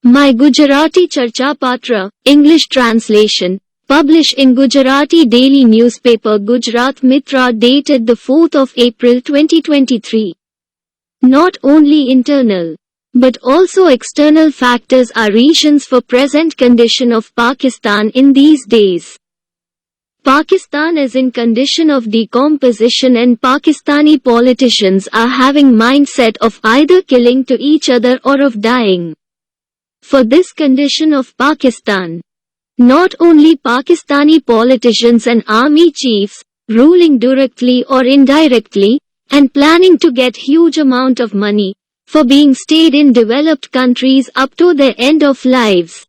My Gujarati Charcha Patra, English translation, published in Gujarati daily newspaper Gujarat Mitra dated the 4th of April 2023. Not only internal, but also external factors are reasons for present condition of Pakistan in these days. Pakistan is in condition of decomposition and Pakistani politicians are having mindset of either killing to each other or of dying. For this condition of Pakistan, not only Pakistani politicians and army chiefs, ruling directly or indirectly, and planning to get huge amount of money, for being stayed in developed countries up to their end of lives,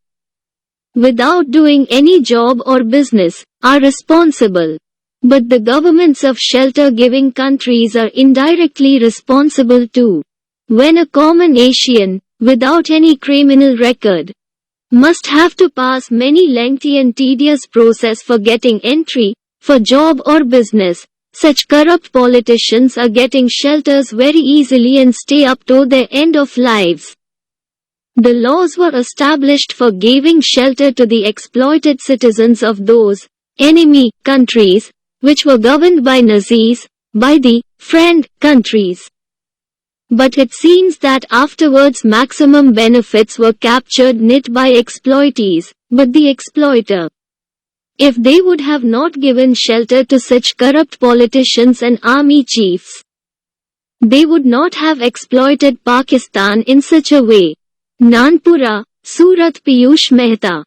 without doing any job or business, are responsible. But the governments of shelter-giving countries are indirectly responsible too. When a common Asian, without any criminal record, must have to pass many lengthy and tedious process for getting entry, for job or business, such corrupt politicians are getting shelters very easily and stay up to their end of lives. The laws were established for giving shelter to the exploited citizens of those enemy countries, which were governed by Nazis, by the friend countries. But it seems that afterwards maximum benefits were captured not by exploitees, but the exploiter. If they would have not given shelter to such corrupt politicians and army chiefs, they would not have exploited Pakistan in such a way. Nanpura, Surat Piyush Mehta.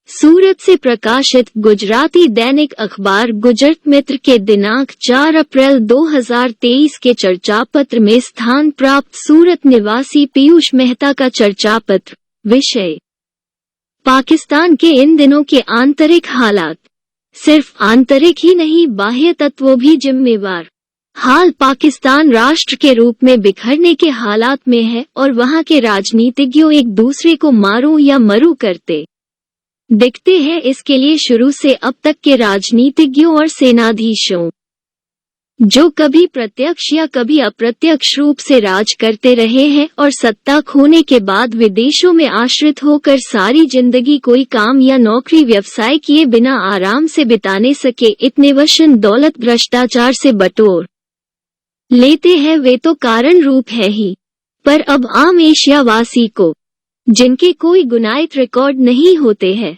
सूरत से प्रकाशित गुजराती दैनिक अखबार गुजरात मित्र के दिनांक 4 अप्रैल 2023 के चर्चा पत्र में स्थान प्राप्त सूरत निवासी पीयूष मेहता का चर्चा पत्र। विषय: पाकिस्तान के इन दिनों के आंतरिक हालात। सिर्फ आंतरिक ही नहीं, बाह्य तत्वों भी जिम्मेवार। हाल पाकिस्तान राष्ट्र के रूप में बिखरने के हालात में है और वहां के राजनीतिज्ञों एक दूसरे को मारो या मरू करते दिखते हैं। इसके लिए शुरू से अब तक के राजनीतिज्ञों और सेनाधीशों, जो कभी प्रत्यक्ष या कभी अप्रत्यक्ष रूप से राज करते रहे हैं और सत्ता खोने के बाद विदेशों में आश्रित होकर सारी जिंदगी कोई काम या नौकरी व्यवसाय किए बिना आराम से बिताने सके, इतने वशन दौलत भ्रष्टाचार से बटोर लेते हैं, वे तो कारण रूप है ही। पर अब आम एशियावासी को, जिनके कोई गुनाहित रिकॉर्ड नहीं होते हैं,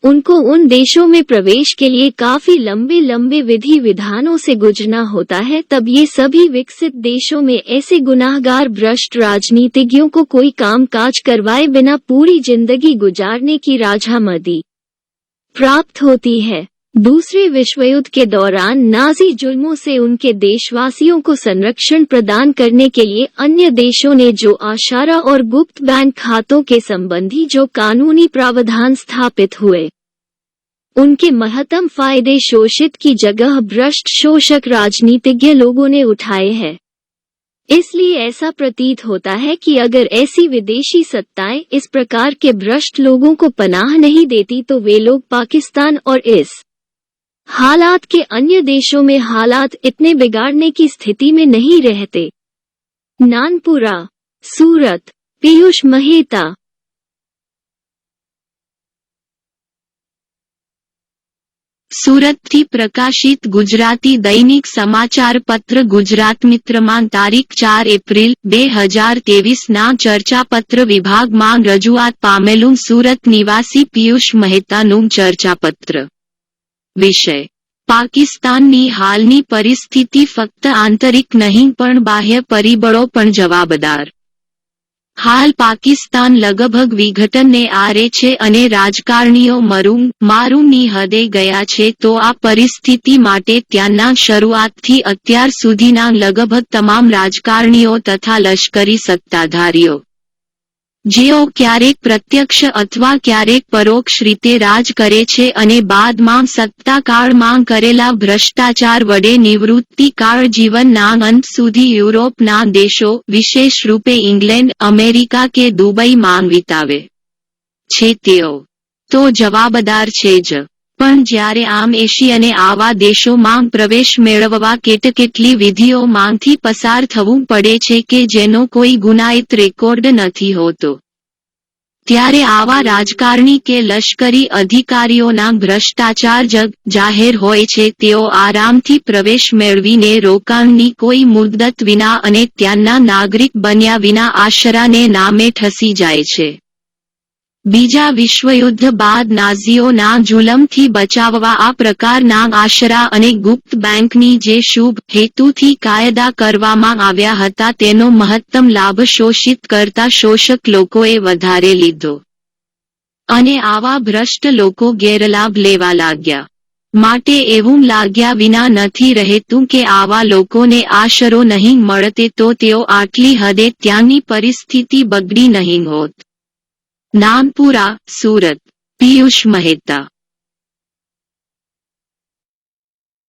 उनको उन देशों में प्रवेश के लिए काफी लंबे लंबे विधि विधानों से गुजरना होता है। तब ये सभी विकसित देशों में ऐसे गुनाहगार भ्रष्ट राजनीतिज्ञों को कोई काम काज करवाए बिना पूरी जिंदगी गुजारने की राजहमदी प्राप्त होती है। दूसरे विश्व युद्ध के दौरान नाजी जुल्मों से उनके देशवासियों को संरक्षण प्रदान करने के लिए अन्य देशों ने जो आशारा और गुप्त बैंक खातों के संबंधी जो कानूनी प्रावधान स्थापित हुए, उनके महत्तम फायदे शोषित की जगह भ्रष्ट शोषक राजनीतिज्ञ लोगों ने उठाए हैं। इसलिए ऐसा प्रतीत होता है कि अगर ऐसी विदेशी सत्ताएं इस प्रकार के भ्रष्ट लोगों को पनाह नहीं देती तो वे लोग पाकिस्तान और इस हालात के अन्य देशों में हालात इतने बिगाड़ने की स्थिति में नहीं रहते। नानपुरा, सूरत, पीयूष मेहता। સુરતથી પ્રકાશિત ગુજરાતી દૈનિક સમાચાર પત્ર ગુજરાત મિત્રમાં તારીખ 4 એપ્રિલ 2023ના ચર્ચાપત્ર વિભાગમાં રજૂઆત પામેલું સુરત નિવાસી પીયુષ મહેતાનું ચર્ચાપત્ર। વિષય: પાકિસ્તાનની હાલની પરિસ્થિતિ ફક્ત આંતરિક નહીં પણ બાહ્ય પરિબળો પણ જવાબદાર। હાલ પાકિસ્તાન લગભગ વિઘટનને આરે છે અને રાજકારણીઓ મારુંની હદે ગયા છે। તો આ પરિસ્થિતિ માટે ત્યાંના શરૂઆતથી અત્યાર સુધીના લગભગ તમામ રાજકારણીઓ તથા લશ્કરી સત્તાધારીઓ, જેઓ ક્યારેક પ્રત્યક્ષ અથવા ક્યારેક પરોક્ષ રીતે રાજ કરે છે અને બાદમાં સત્તાકાળમાં કરેલા ભ્રષ્ટાચાર વડે નિવૃત્તિકાળ જીવનના અંત સુધી યુરોપના દેશો, વિશેષ રૂપે ઇંગ્લેન્ડ, અમેરિકા કે દુબઈમાં વિતાવે છે, તેઓ તો જવાબદાર છે જ, પણ જ્યારે આમ એશિયને આવા દેશોમાં પ્રવેશ મેળવવા કેટલી વિધિઓમાંથી પસાર થવું પડે છે કે જેનો કોઈ ગુનાહિત રેકોર્ડ નથી હોતો, ત્યારે આવા રાજકારણી કે લશ્કરી અધિકારીઓના ભ્રષ્ટાચાર જાહેર હોય છે. તેઓ આરામથી પ્રવેશ મેળવીને રોકાણની કોઈ મુદ્દત વિના અને ત્યાંના નાગરિક બન્યા વિના આશરાને નામે ઠસી જાય છે. બીજા વિશ્વયુદ્ધ બાદ નાઝીઓના જુલમથી બચાવવા આ પ્રકારના આશરા અને ગુપ્ત બેંકની જે શુભ હેતુથી કાયદા કરવામાં આવ્યા હતા તેનો મહત્તમ લાભ શોષિત કરતા શોષક લોકોએ વધારે લીધો, અને આવા ભ્રષ્ટ લોકો ગેરલાભ લેવા લાગ્યા. માટે એવું લાગ્યા વિના નથી રહેતું કે આવા લોકોને આશરો નહીં મળતે તો તેઓ આટલી હદે ત્યાંની પરિસ્થિતિ બગડી નહીં હોત. નાનપુરા, સુરત. પિયુષ મહેતા.